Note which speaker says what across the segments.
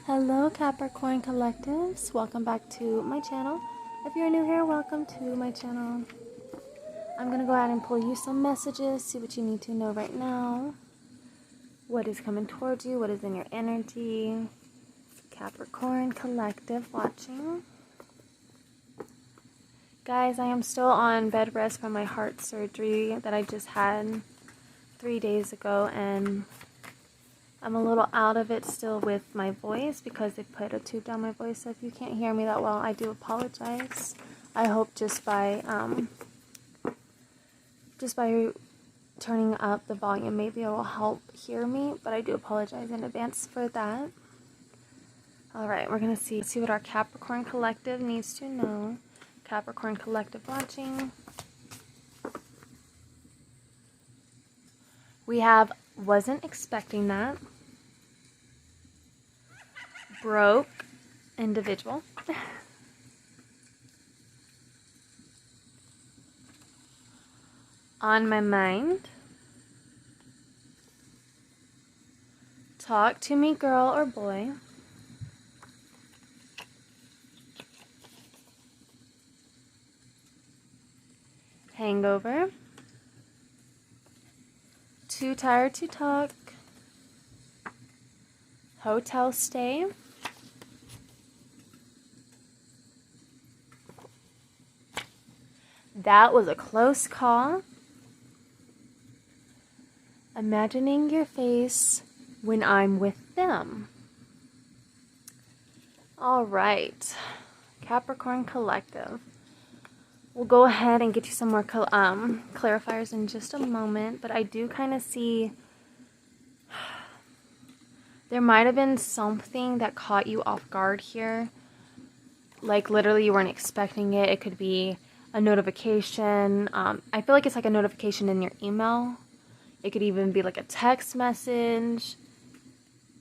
Speaker 1: Hello Capricorn Collectives, welcome back to my channel. If you're new here, welcome to my channel. I'm going to go ahead and pull you some messages, see what you need to know right now. What is coming towards you, what is in your energy. Capricorn Collective watching. Guys, I am still on bed rest from my heart surgery that I just had 3 days ago, and I'm a little out of it still with my voice because they put a tube down my voice. So if you can't hear me that well, I do apologize. I hope just by turning up the volume, maybe it will help hear me. But I do apologize in advance for that. All right, we're gonna see what our Capricorn Collective needs to know. Capricorn Collective watching. We have wasn't expecting that. Broke individual. On my mind. Talk to me, girl or boy. Hangover. Too tired to talk. Hotel stay. That was a close call. Imagining your face when I'm with them. All right, Capricorn Collective. We'll go ahead and get you some more clarifiers in just a moment, but I do kind of see there might have been something that caught you off guard here. Like literally you weren't expecting it. It could be a notification. I feel like it's like a notification in your email. It could even be like a text message.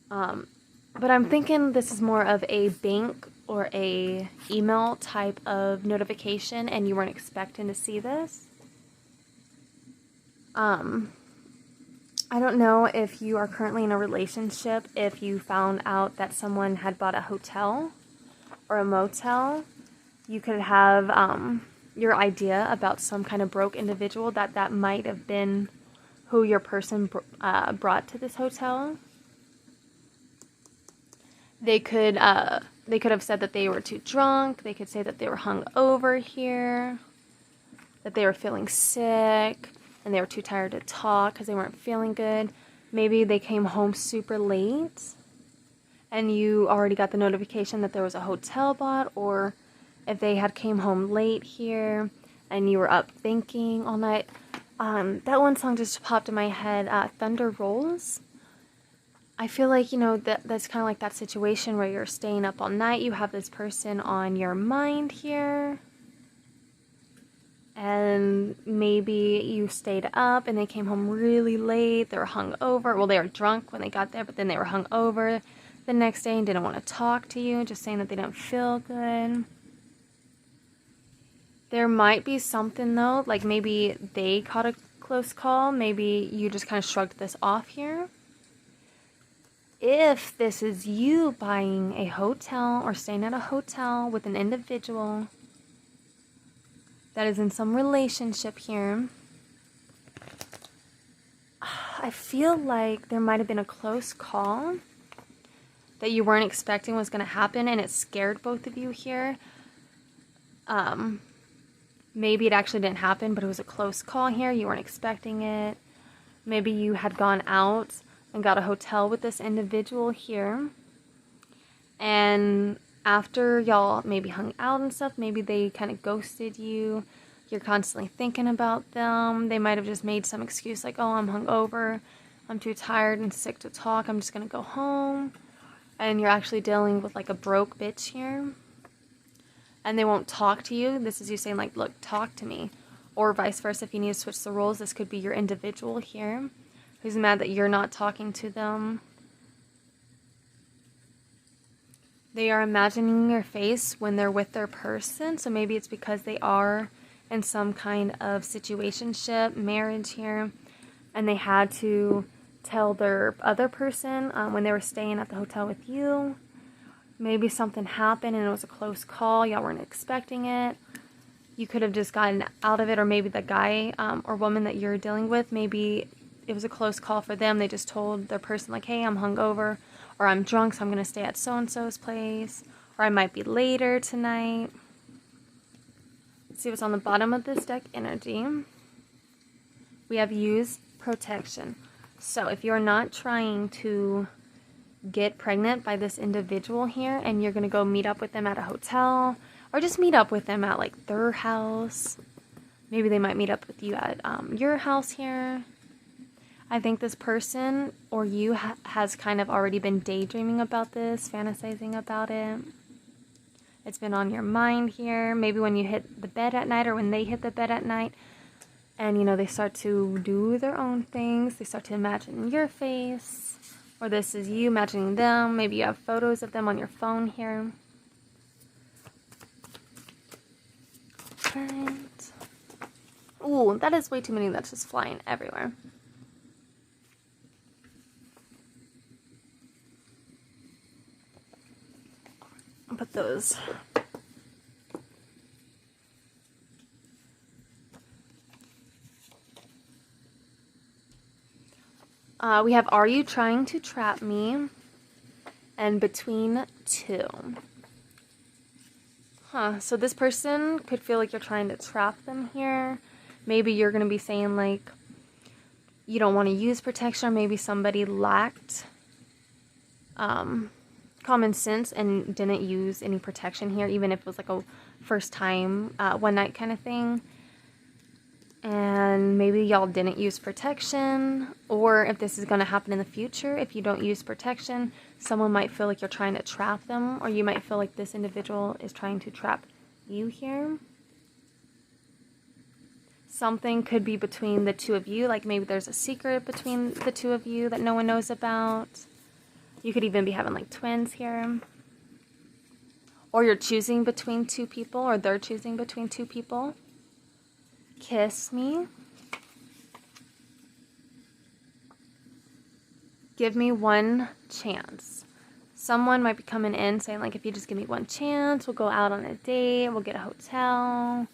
Speaker 1: But I'm thinking this is more of a bank or a email type of notification and you weren't expecting to see this. I don't know if you are currently in a relationship, if you found out that someone had bought a hotel or a motel. You could have your idea about some kind of broke individual that might have been who your person brought to this hotel. They could have said that they were too drunk. They could say that they were hung over here, that they were feeling sick, and they were too tired to talk because they weren't feeling good. Maybe they came home super late, and you already got the notification that there was a hotel bought, or if they had came home late here, and you were up thinking all night. That one song just popped in my head, Thunder Rolls. I feel like, you know, that's kind of like that situation where you're staying up all night. You have this person on your mind here. And maybe you stayed up and they came home really late. They were hungover. Well, they were drunk when they got there, but then they were hungover the next day and didn't want to talk to you, just saying that they didn't feel good. There might be something, though, like maybe they caught a close call. Maybe you just kind of shrugged this off here. If this is you buying a hotel or staying at a hotel with an individual that is in some relationship here, I feel like there might have been a close call that you weren't expecting was going to happen, and it scared both of you here. Maybe it actually didn't happen, but it was a close call here. You weren't expecting it. Maybe you had gone out and got a hotel with this individual here. And after y'all maybe hung out and stuff, maybe they kind of ghosted you. You're constantly thinking about them. They might have just made some excuse like, oh, I'm hungover. I'm too tired and sick to talk. I'm just going to go home. And you're actually dealing with like a broke bitch here. And they won't talk to you. This is you saying like, look, talk to me. Or vice versa, if you need to switch the roles, this could be your individual here who's mad that you're not talking to them. They are imagining your face when they're with their person. So maybe it's because they are in some kind of situationship, marriage here, and they had to tell their other person when they were staying at the hotel with you, Maybe something happened and it was a close call. Y'all weren't expecting it. You could have just gotten out of it, or maybe the guy or woman that you're dealing with, maybe it was a close call for them. They just told their person, like, hey, I'm hungover, or I'm drunk, so I'm going to stay at so-and-so's place, or I might be later tonight. Let's see what's on the bottom of this deck energy. We have use protection. So if you're not trying to get pregnant by this individual here, and you're going to go meet up with them at a hotel, or just meet up with them at like their house. Maybe they might meet up with you at your house here. I think this person or you has kind of already been daydreaming about this, fantasizing about it. It's been on your mind here. Maybe when you hit the bed at night, or when they hit the bed at night, and you know, they start to do their own things. They start to imagine your face, or this is you imagining them. Maybe you have photos of them on your phone here. Right. Ooh, that is way too many. That's just flying everywhere. I'll put those. We have, are you trying to trap me? And between two. So this person could feel like you're trying to trap them here. Maybe you're going to be saying like, you don't want to use protection, or maybe somebody lacked common sense and didn't use any protection here, even if it was like a first time, one night kind of thing. And maybe y'all didn't use protection, or if this is going to happen in the future, if you don't use protection, someone might feel like you're trying to trap them, or you might feel like this individual is trying to trap you here. Something could be between the two of you, like maybe there's a secret between the two of you that no one knows about. You could even be having like twins here. Or you're choosing between two people, or they're choosing between two people. Kiss me. Give me one chance. Someone might be coming in saying like, if you just give me one chance, we'll go out on a date, we'll get a hotel.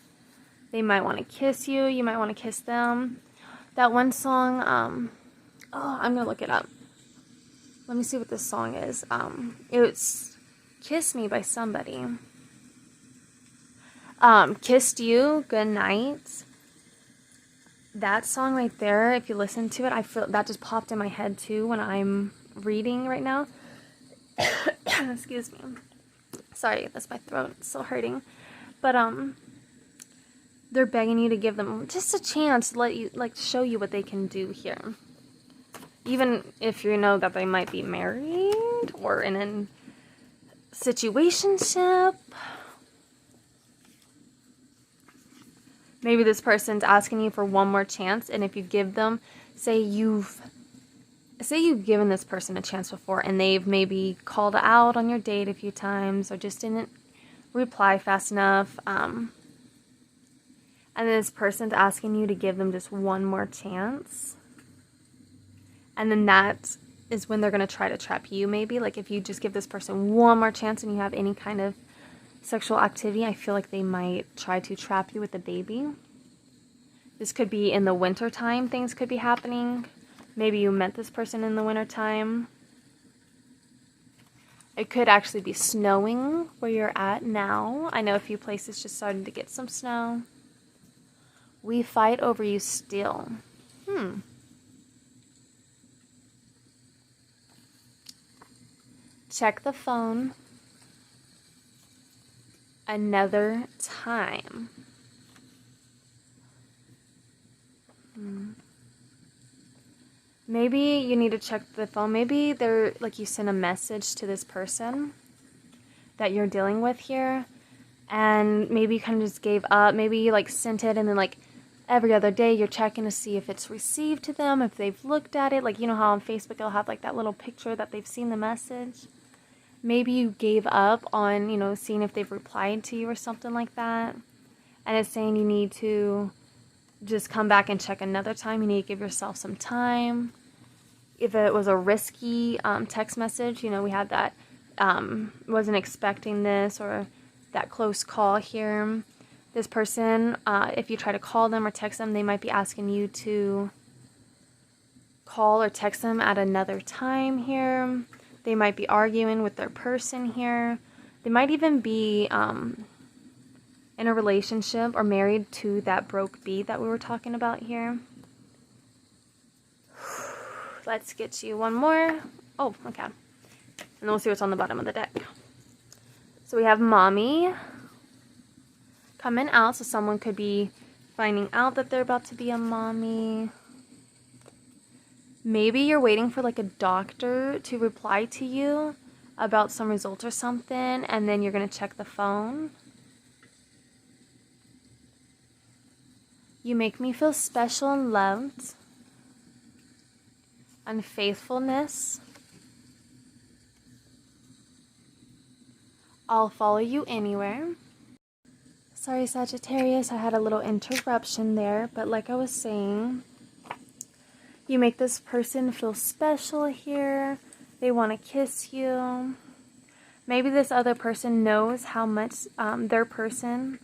Speaker 1: They might want to kiss you. You might want to kiss them. That one song, I'm going to look it up. Let me see what this song is. It's Kiss Me by somebody. Kissed You, Good Night. That song right there, if you listen to it, I feel that just popped in my head too when I'm reading right now. Excuse me. Sorry, that's my throat. It's still hurting. But they're begging you to give them just a chance to let you, like, show you what they can do here. Even if you know that they might be married or in a situationship. Maybe this person's asking you for one more chance, and if you give them, say you've given this person a chance before, and they've maybe called out on your date a few times, or just didn't reply fast enough, and then this person's asking you to give them just one more chance, and then that is when they're going to try to trap you, maybe. Like, if you just give this person one more chance and you have any kind of sexual activity, I feel like they might try to trap you with the baby. This could be in the winter time, things could be happening. Maybe you met this person in the winter time. It could actually be snowing where you're at now. I know a few places just started to get some snow. We fight over you still. Check the phone another time. Maybe you need to check the phone. Maybe they're like, you sent a message to this person that you're dealing with here, and maybe you kind of just gave up. Maybe you like sent it, and then like every other day you're checking to see if it's received to them, if they've looked at it. Like, you know how on Facebook they'll have like that little picture that they've seen the message. Maybe you gave up on, you know, seeing if they've replied to you or something like that. And it's saying you need to just come back and check another time. You need to give yourself some time. If it was a risky text message, you know, we had that wasn't expecting this or that close call here. This person, if you try to call them or text them, they might be asking you to call or text them at another time here. They might be arguing with their person here. They might even be in a relationship or married to that broke bee that we were talking about here. Let's get you one more. Oh, okay. And then we'll see what's on the bottom of the deck. So we have mommy coming out. So someone could be finding out that they're about to be a mommy. Maybe you're waiting for like a doctor to reply to you about some results or something, and then you're going to check the phone. You make me feel special and loved. Unfaithfulness. I'll follow you anywhere. Sorry, Sagittarius, I had a little interruption there, but like I was saying, you make this person feel special here. They want to kiss you. Maybe this other person knows how much their person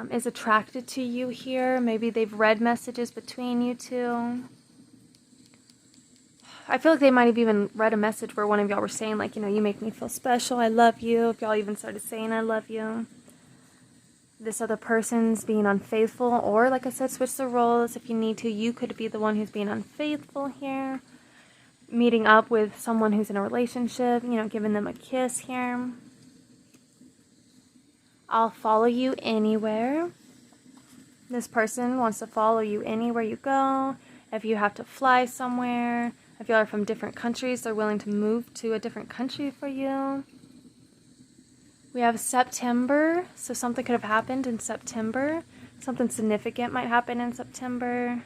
Speaker 1: is attracted to you here. Maybe they've read messages between you two. I feel like they might have even read a message where one of y'all were saying, like, you know, you make me feel special, I love you. If y'all even started saying I love you. This other person's being unfaithful, or like I said, switch the roles. If you need to, you could be the one who's being unfaithful here. Meeting up with someone who's in a relationship, you know, giving them a kiss here. I'll follow you anywhere. This person wants to follow you anywhere you go. If you have to fly somewhere, if you are from different countries, they're willing to move to a different country for you. We have September, so something could have happened in September. Something significant might happen in September.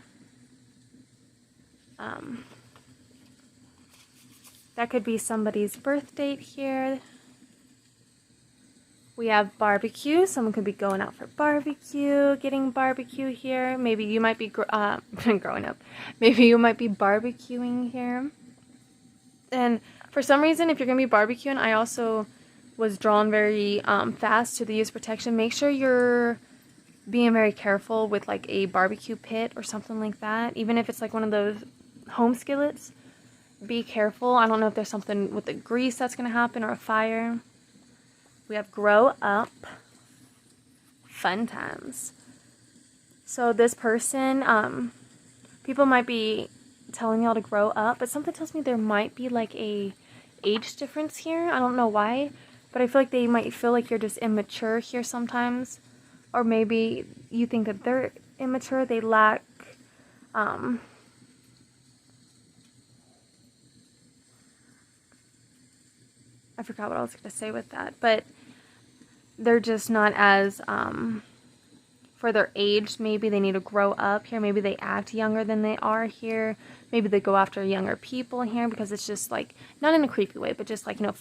Speaker 1: That could be somebody's birth date here. We have barbecue. Someone could be going out for barbecue, getting barbecue here. Maybe you might be growing up. Maybe you might be barbecuing here. And for some reason, if you're going to be barbecuing, I also was drawn very fast to the use protection. Make sure you're being very careful with like a barbecue pit or something like that. Even if it's like one of those home skillets, be careful. I don't know if there's something with the grease that's going to happen or a fire. We have grow up. Fun times. So this person, people might be telling y'all to grow up, but something tells me there might be like a age difference here. I don't know why, but I feel like they might feel like you're just immature here sometimes. Or maybe you think that they're immature. They lack, I forgot what I was going to say with that, but they're just not as, for their age, maybe they need to grow up here. Maybe they act younger than they are here. Maybe they go after younger people here because it's just like, not in a creepy way, but just like, you know,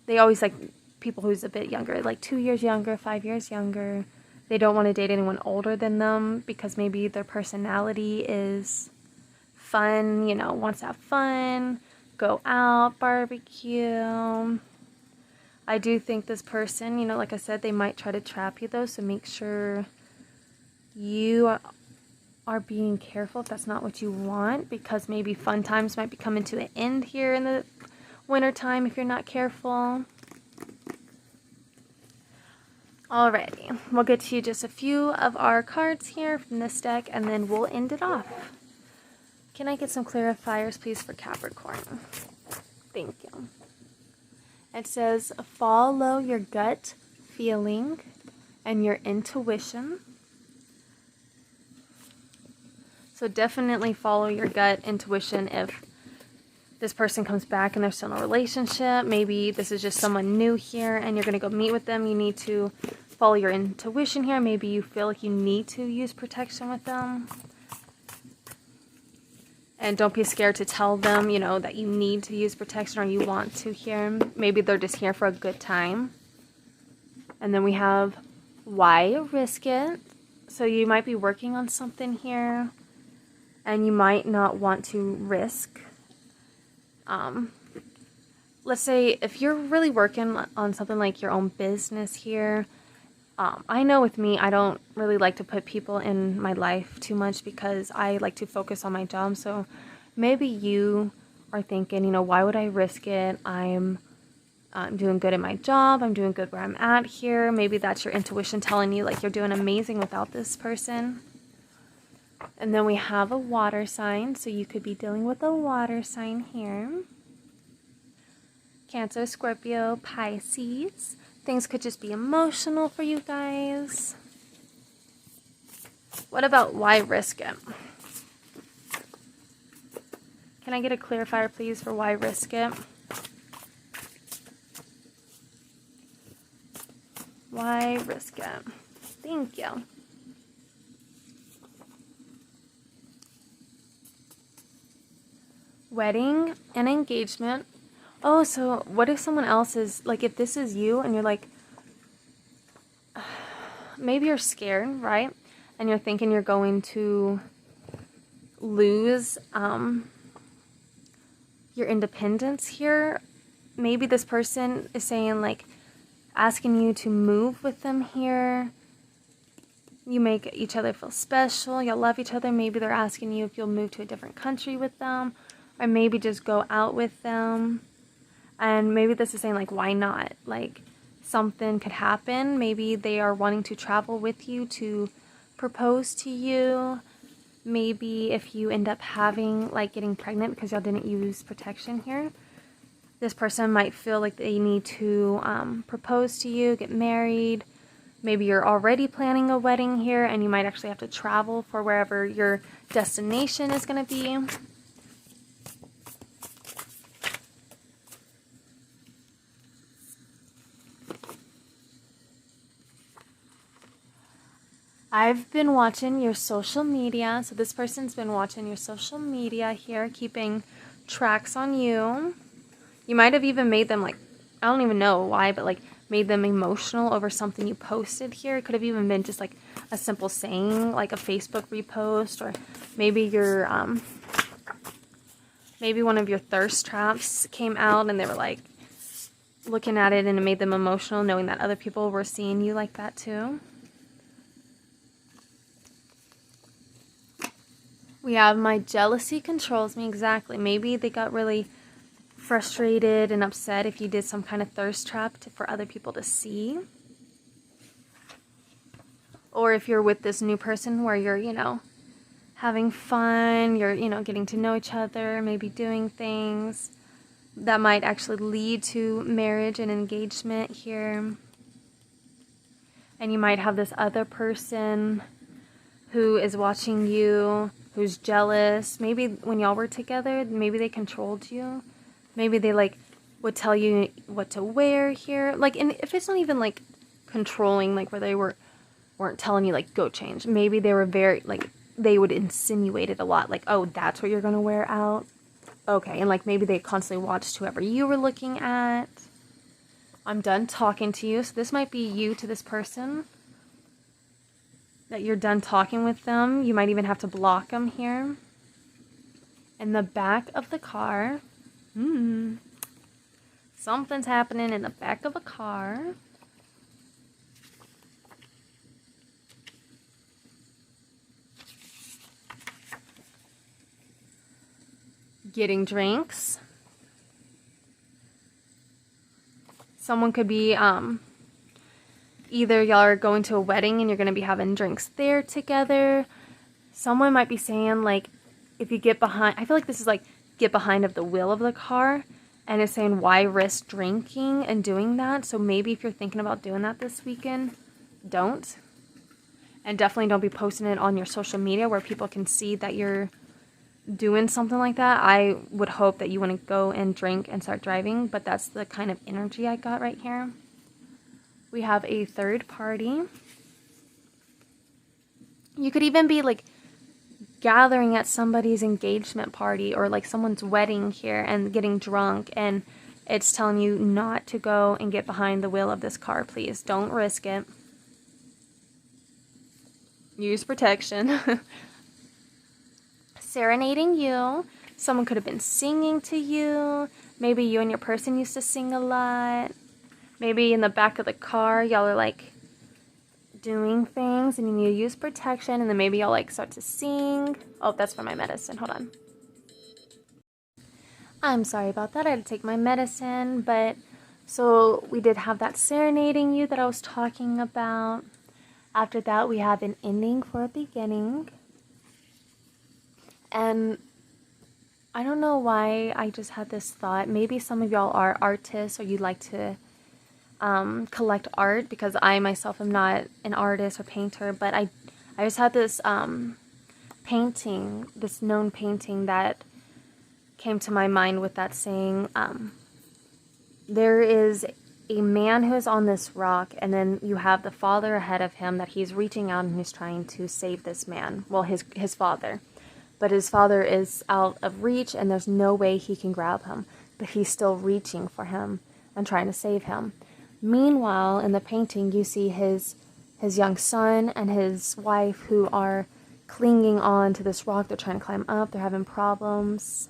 Speaker 1: they always like people who's a bit younger, like 2 years younger, 5 years younger. They don't want to date anyone older than them because maybe their personality is fun, you know, wants to have fun, go out, barbecue. I do think this person, you know, like I said, they might try to trap you though, so make sure you are being careful if that's not what you want, because maybe fun times might be coming to an end here in the winter time if you're not careful. Alrighty, we'll get to you just a few of our cards here from this deck and then we'll end it off. Can I get some clarifiers please for Capricorn? Thank you. It says, follow your gut feeling and your intuition. So definitely follow your gut intuition if this person comes back and they're still in a relationship. Maybe this is just someone new here and you're going to go meet with them. You need to follow your intuition here. Maybe you feel like you need to use protection with them. And don't be scared to tell them, you know, that you need to use protection or you want to here. Maybe they're just here for a good time. And then we have why risk it. So you might be working on something here and you might not want to risk let's say if you're really working on something like your own business here, I know with me, I don't really like to put people in my life too much because I like to focus on my job. So maybe you are thinking, you know, why would I risk it? I'm doing good at my job. I'm doing good where I'm at here. Maybe that's your intuition telling you like you're doing amazing without this person. And then we have a water sign. So you could be dealing with a water sign here. Cancer, Scorpio, Pisces. Things could just be emotional for you guys. What about why risk it? Can I get a clarifier, please, for why risk it? Why risk it? Thank you. Wedding and engagement. Oh, so what if someone else is, like, if this is you and you're like, maybe you're scared, right? And you're thinking you're going to lose your independence here. Maybe this person is saying, like, asking you to move with them here. You make each other feel special. You'll love each other. Maybe they're asking you if you'll move to a different country with them, or maybe just go out with them. And maybe this is saying, like, why not? Like, something could happen. Maybe they are wanting to travel with you to propose to you. Maybe if you end up having, like, getting pregnant because y'all didn't use protection here, this person might feel like they need to propose to you, get married. Maybe you're already planning a wedding here and you might actually have to travel for wherever your destination is going to be. I've been watching your social media. So this person's been watching your social media here, keeping tracks on you. You might have even made them, like, I don't even know why, but like made them emotional over something you posted here. It could have even been just like a simple saying, like a Facebook repost, or maybe your maybe one of your thirst traps came out and they were like looking at it and it made them emotional knowing that other people were seeing you like that too. We have my jealousy controls me. Exactly. Maybe they got really frustrated and upset if you did some kind of thirst trap for other people to see. Or if you're with this new person where you're, you know, having fun, you're, you know, getting to know each other, maybe doing things that might actually lead to marriage and engagement here. And you might have this other person who is watching you, who's jealous. Maybe when y'all were together, maybe they controlled you. Maybe they, like, would tell you what to wear here. Like, and if it's not even, like, controlling, like, where they weren't telling you, like, go change. Maybe they were very, like, they would insinuate it a lot. Like, oh, that's what you're going to wear out? Okay. And, like, maybe they constantly watched whoever you were looking at. I'm done talking to you. So this might be you to this person. That you're done talking with them. You might even have to block them here. In the back of the car. Something's happening in the back of a car. Getting drinks. Someone could be, either y'all are going to a wedding and you're going to be having drinks there together. Someone might be saying, like, if you get behind, I feel like this is like, get behind of the wheel of the car, and it's saying why risk drinking and doing that. So maybe if you're thinking about doing that this weekend, don't. And definitely don't be posting it on your social media where people can see that you're doing something like that. I would hope that you want to go and drink and start driving, but that's the kind of energy I got right here. We have a third party. You could even be like gathering at somebody's engagement party or like someone's wedding here and getting drunk, and it's telling you not to go and get behind the wheel of this car. Please don't risk it. Use protection. Serenading you. Someone could have been singing to you. Maybe you and your person used to sing a lot. Maybe in the back of the car, y'all are like doing things and you need to use protection, and then maybe y'all like start to sing. Oh, that's for my medicine. Hold on. I'm sorry about that. I had to take my medicine, but so we did have that serenading you that I was talking about. After that, we have an ending for a beginning. And I don't know why I just had this thought. Maybe some of y'all are artists or you'd like to collect art, because I myself am not an artist or painter, but I just had this painting, this known painting that came to my mind with that saying, there is a man who is on this rock, and then you have the father ahead of him that he's reaching out and he's trying to save this man. Well, his father. But his father is out of reach and there's no way he can grab him. But he's still reaching for him and trying to save him. Meanwhile, in the painting, you see his young son and his wife who are clinging on to this rock. They're trying to climb up. They're having problems.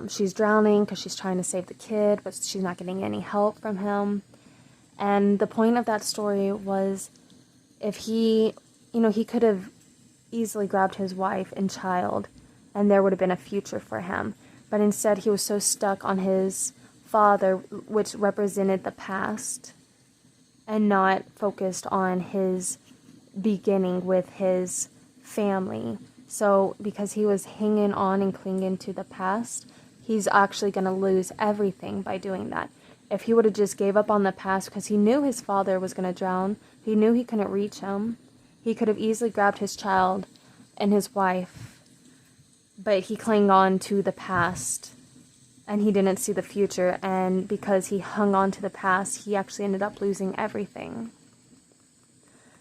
Speaker 1: She's drowning because she's trying to save the kid, but she's not getting any help from him. And the point of that story was, if he could have easily grabbed his wife and child, and there would have been a future for him. But instead, he was so stuck on his father, which represented the past, and not focused on his beginning with his family. So because he was hanging on and clinging to the past, he's actually going to lose everything by doing that. If he would have just gave up on the past because he knew his father was going to drown, he knew he couldn't reach him, he could have easily grabbed his child and his wife, but he clung on to the past and he didn't see the future, and because he hung on to the past, he actually ended up losing everything.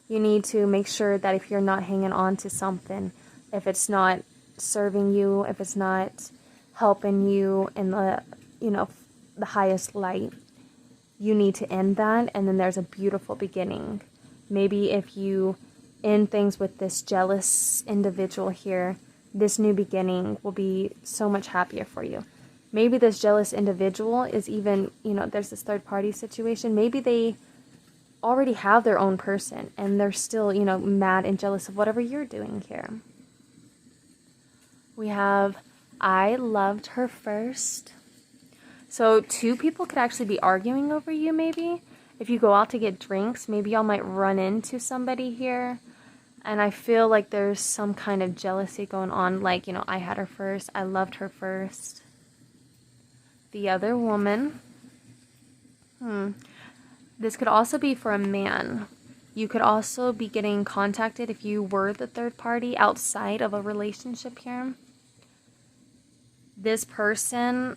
Speaker 1: You need to make sure that if you're not hanging on to something, if it's not serving you, if it's not helping you in the highest light, you need to end that, and then there's a beautiful beginning. Maybe if you end things with this jealous individual here, this new beginning will be so much happier for you. Maybe this jealous individual is even, there's this third party situation. Maybe they already have their own person and they're still, mad and jealous of whatever you're doing here. We have, I loved her first. So 2 people could actually be arguing over you, maybe. If you go out to get drinks, maybe y'all might run into somebody here. And I feel like there's some kind of jealousy going on. Like, I had her first. I loved her first. The other woman. This could also be for a man. You could also be getting contacted if you were the third party outside of a relationship here. This person,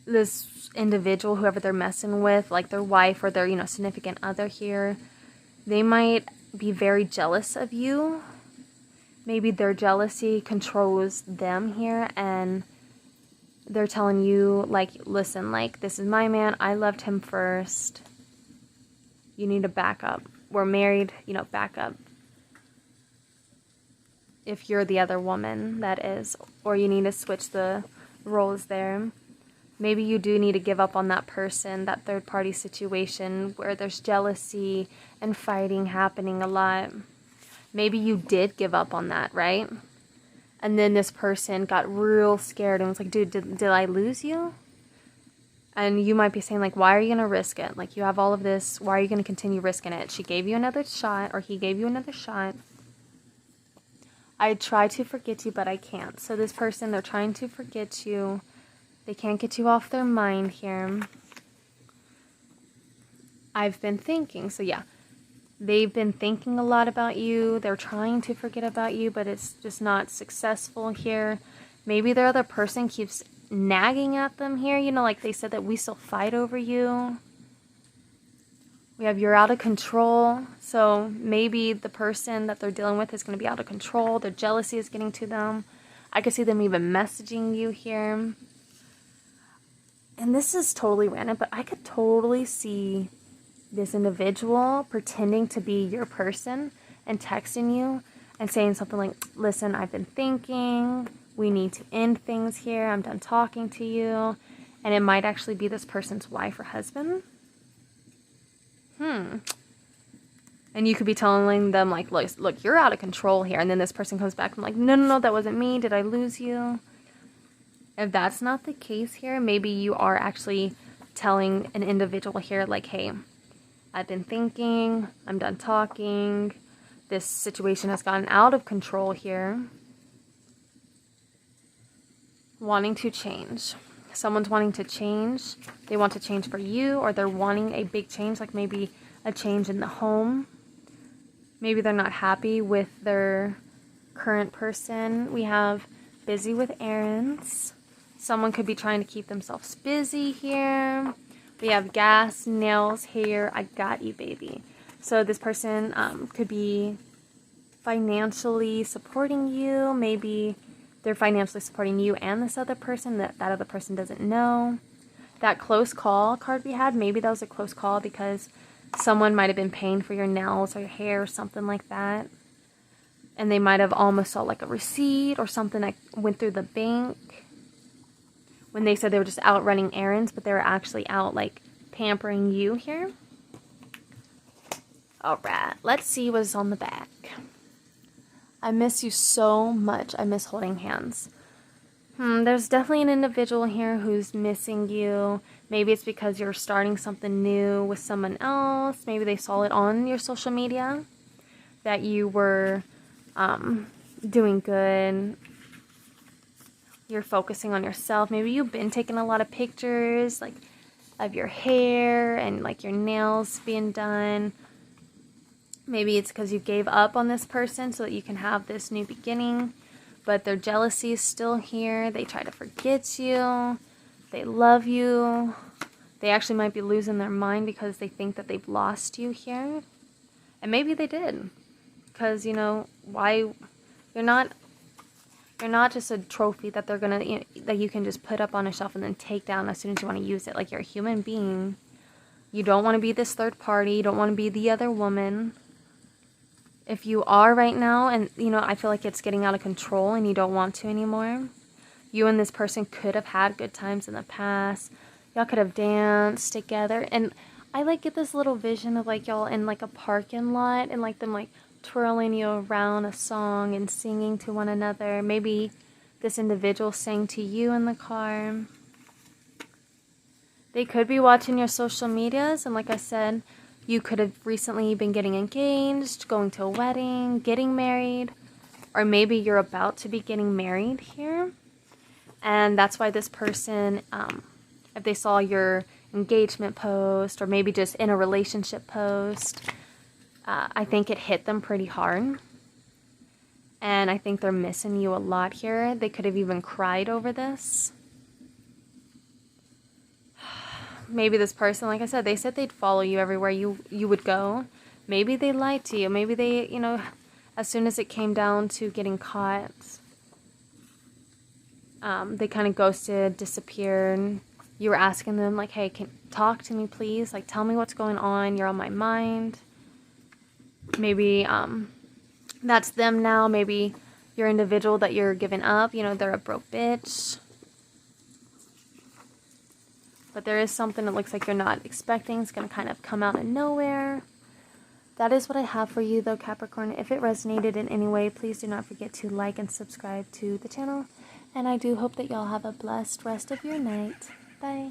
Speaker 1: this individual, whoever they're messing with, like their wife or their, significant other here, they might be very jealous of you. Maybe their jealousy controls them here, and they're telling you, like, listen, like, this is my man. I loved him first. You need to back up. We're married, back up. If you're the other woman, that is. Or you need to switch the roles there. Maybe you do need to give up on that person, that third party situation where there's jealousy and fighting happening a lot. Maybe you did give up on that, right? And then this person got real scared and was like, dude, did I lose you? And you might be saying, like, why are you going to risk it? Like, you have all of this. Why are you going to continue risking it? She gave you another shot, or he gave you another shot. I try to forget you, but I can't. So this person, they're trying to forget you. They can't get you off their mind here. I've been thinking. So yeah, they've been thinking a lot about you. They're trying to forget about you, but it's just not successful here. Maybe their other person keeps nagging at them here. Like they said that we still fight over you. We have you're out of control. So maybe the person that they're dealing with is going to be out of control. Their jealousy is getting to them. I could see them even messaging you here. And this is totally random, but I could totally see this individual pretending to be your person and texting you and saying something like, listen, I've been thinking, we need to end things here. I'm done talking to you. And it might actually be this person's wife or husband. And you could be telling them, like, look, you're out of control here. And then this person comes back and like, no, that wasn't me. Did I lose you? If that's not the case here, maybe you are actually telling an individual here, like, hey, I've been thinking, I'm done talking. This situation has gotten out of control here. Wanting to change. Someone's wanting to change. They want to change for you, or they're wanting a big change, like maybe a change in the home. Maybe they're not happy with their current person. We have busy with errands. Someone could be trying to keep themselves busy here. We have gas, nails, hair. I got you, baby. So this person could be financially supporting you. Maybe they're financially supporting you and this other person that other person doesn't know. That close call card we had, maybe that was a close call because someone might have been paying for your nails or your hair or something like that. And they might have almost saw like a receipt or something that went through the bank when they said they were just out running errands, but they were actually out like pampering you here. Alright, let's see what's on the back. I miss you so much. I miss holding hands. There's definitely an individual here who's missing you. Maybe it's because you're starting something new with someone else. Maybe they saw it on your social media that you were doing good. You're focusing on yourself. Maybe you've been taking a lot of pictures like of your hair and like your nails being done. Maybe it's because you gave up on this person so that you can have this new beginning. But their jealousy is still here. They try to forget you. They love you. They actually might be losing their mind because they think that they've lost you here. And maybe they did. Because, you know, why... You're not just a trophy that they're gonna, you know, that you can just put up on a shelf and then take down as soon as you want to use it. Like, you're a human being. You don't want to be this third party. You don't want to be the other woman. If you are right now, and, you know, I feel like it's getting out of control and you don't want to anymore, you and this person could have had good times in the past. Y'all could have danced together. And I, like, get this little vision of, like, y'all in, like, a parking lot and, like, them, like, twirling you around a song and singing to one another. Maybe this individual sang to you in the car. They could be watching your social medias, and like I said, you could have recently been getting engaged, going to a wedding, getting married, or maybe you're about to be getting married here. And that's why this person, if they saw your engagement post, or maybe just in a relationship post, I think it hit them pretty hard. And I think they're missing you a lot here. They could have even cried over this. Maybe this person, like I said, they said they'd follow you everywhere you would go. Maybe they lied to you. Maybe they, you know, as soon as it came down to getting caught, they kind of ghosted, disappeared. You were asking them, like, hey, talk to me, please. Like, tell me what's going on. You're on my mind. Maybe that's them now. Maybe your individual that you're giving up, you know, they're a broke bitch. But there is something that looks like you're not expecting. It's going to kind of come out of nowhere. That is what I have for you, though, Capricorn. If it resonated in any way, please do not forget to like and subscribe to the channel. And I do hope that y'all have a blessed rest of your night. Bye.